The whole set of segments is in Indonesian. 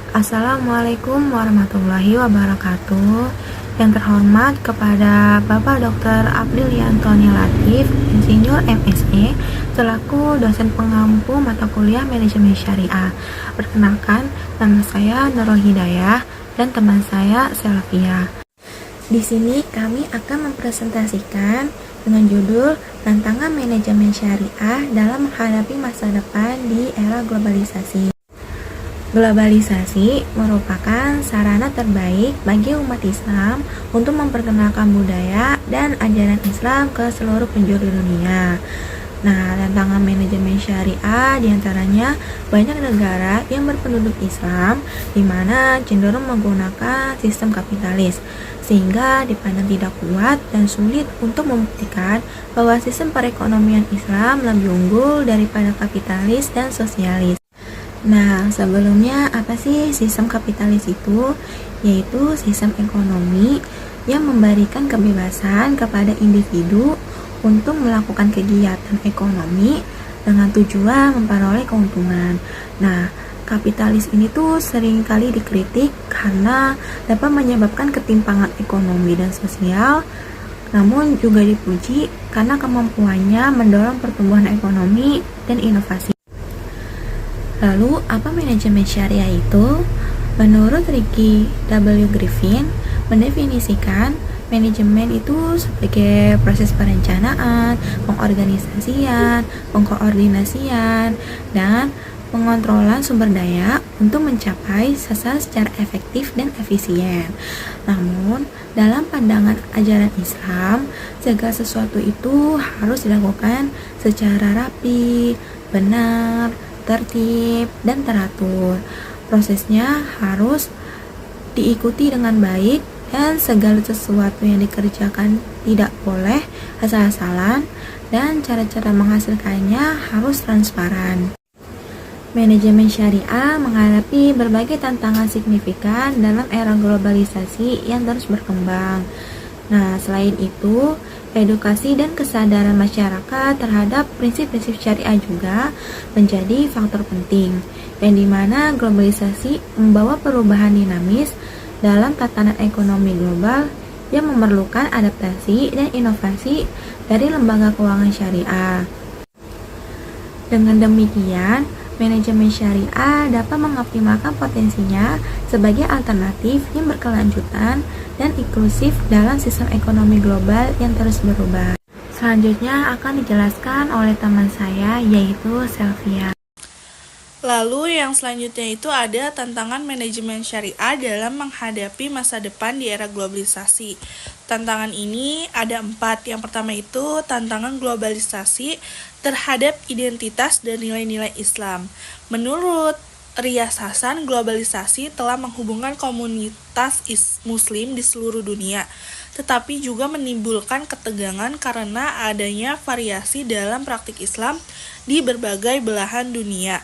Assalamualaikum warahmatullahi wabarakatuh. Yang terhormat kepada Bapak Dr. Abdil Antoni Latif, Insinyur MSc, selaku dosen pengampu mata kuliah Manajemen Syariah. Perkenalkan, nama saya Nurul Hidayah dan teman saya Selvia. Di sini kami akan mempresentasikan dengan judul Tantangan Manajemen Syariah dalam menghadapi masa depan di era globalisasi. Globalisasi merupakan sarana terbaik bagi umat Islam untuk memperkenalkan budaya dan ajaran Islam ke seluruh penjuru dunia. Nah, tantangan manajemen syariah diantaranya banyak negara yang berpenduduk Islam di mana cenderung menggunakan sistem kapitalis, sehingga dipandang tidak kuat dan sulit untuk membuktikan bahwa sistem perekonomian Islam lebih unggul daripada kapitalis dan sosialis. Nah, sebelumnya apa sih sistem kapitalis itu? Yaitu sistem ekonomi yang memberikan kebebasan kepada individu untuk melakukan kegiatan ekonomi dengan tujuan memperoleh keuntungan. Nah, kapitalis ini tuh seringkali dikritik karena dapat menyebabkan ketimpangan ekonomi dan sosial, namun juga dipuji karena kemampuannya mendorong pertumbuhan ekonomi dan inovasi. Lalu, apa manajemen syariah itu? Menurut Ricky W. Griffin, mendefinisikan manajemen itu sebagai proses perencanaan, pengorganisasian, pengkoordinasian, dan pengontrolan sumber daya untuk mencapai sasaran secara efektif dan efisien. Namun, dalam pandangan ajaran Islam, segala sesuatu itu harus dilakukan secara rapi, benar, tertib, dan teratur. Prosesnya harus diikuti dengan baik dan segala sesuatu yang dikerjakan tidak boleh asal-asalan dan cara-cara menghasilkannya harus transparan. Manajemen syariah menghadapi berbagai tantangan signifikan dalam era globalisasi yang terus berkembang. Nah, selain itu, edukasi dan kesadaran masyarakat terhadap prinsip-prinsip syariah juga menjadi faktor penting, yang dimana globalisasi membawa perubahan dinamis dalam tatanan ekonomi global yang memerlukan adaptasi dan inovasi dari lembaga keuangan syariah. Dengan demikian, manajemen syariah dapat mengoptimalkan potensinya sebagai alternatif yang berkelanjutan dan inklusif dalam sistem ekonomi global yang terus berubah. Selanjutnya akan dijelaskan oleh teman saya, yaitu Selvia. Lalu yang selanjutnya itu ada tantangan manajemen syariah dalam menghadapi masa depan di era globalisasi. Tantangan ini ada 4. Yang pertama itu tantangan globalisasi terhadap identitas dan nilai-nilai Islam. Menurut Rias Hasan, globalisasi telah menghubungkan komunitas Muslim di seluruh dunia, tetapi juga menimbulkan ketegangan karena adanya variasi dalam praktik Islam di berbagai belahan dunia.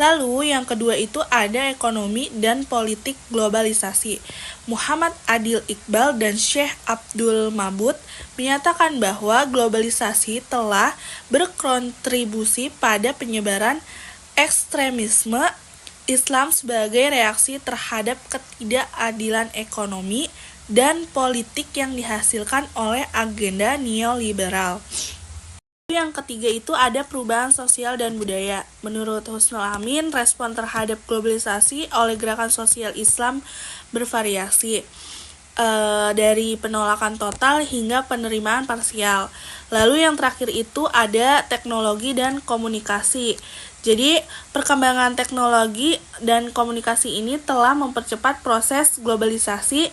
Lalu yang kedua itu ada ekonomi dan politik globalisasi. Muhammad Adil Iqbal dan Syekh Abdul Mabud menyatakan bahwa globalisasi telah berkontribusi pada penyebaran ekstremisme Islam sebagai reaksi terhadap ketidakadilan ekonomi dan politik yang dihasilkan oleh agenda neoliberal. Yang ketiga itu ada perubahan sosial dan budaya. Menurut Husnul Amin, respon terhadap globalisasi oleh gerakan sosial Islam bervariasi, dari penolakan total hingga penerimaan parsial. Lalu yang terakhir itu ada teknologi dan komunikasi. Jadi, perkembangan teknologi dan komunikasi ini telah mempercepat proses globalisasi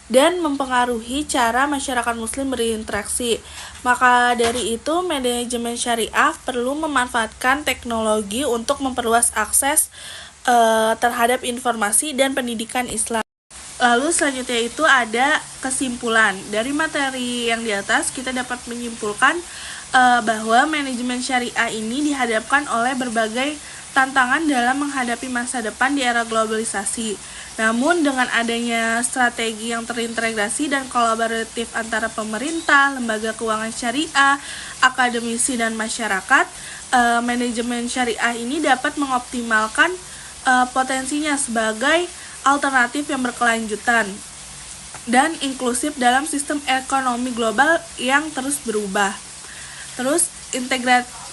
dan mempengaruhi cara masyarakat muslim berinteraksi. Maka dari itu, manajemen syariah perlu memanfaatkan teknologi untuk memperluas akses terhadap informasi dan pendidikan Islam. Lalu selanjutnya itu ada kesimpulan. Dari materi yang di atas, kita dapat menyimpulkan bahwa manajemen syariah ini dihadapkan oleh berbagai tantangan dalam menghadapi masa depan di era globalisasi. Namun dengan adanya strategi yang terintegrasi dan kolaboratif antara pemerintah, lembaga keuangan syariah, akademisi, dan masyarakat, manajemen syariah ini dapat mengoptimalkan potensinya sebagai alternatif yang berkelanjutan, dan inklusif dalam sistem ekonomi global yang terus berubah. Terus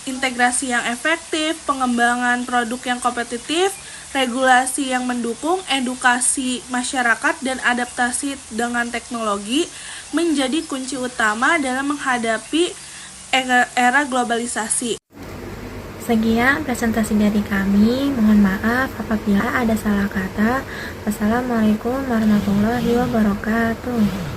integrasi yang efektif, pengembangan produk yang kompetitif, regulasi yang mendukung, edukasi masyarakat, dan adaptasi dengan teknologi menjadi kunci utama dalam menghadapi era globalisasi. Sekian presentasi dari kami. Mohon maaf apabila ada salah kata. Wassalamualaikum warahmatullahi wabarakatuh.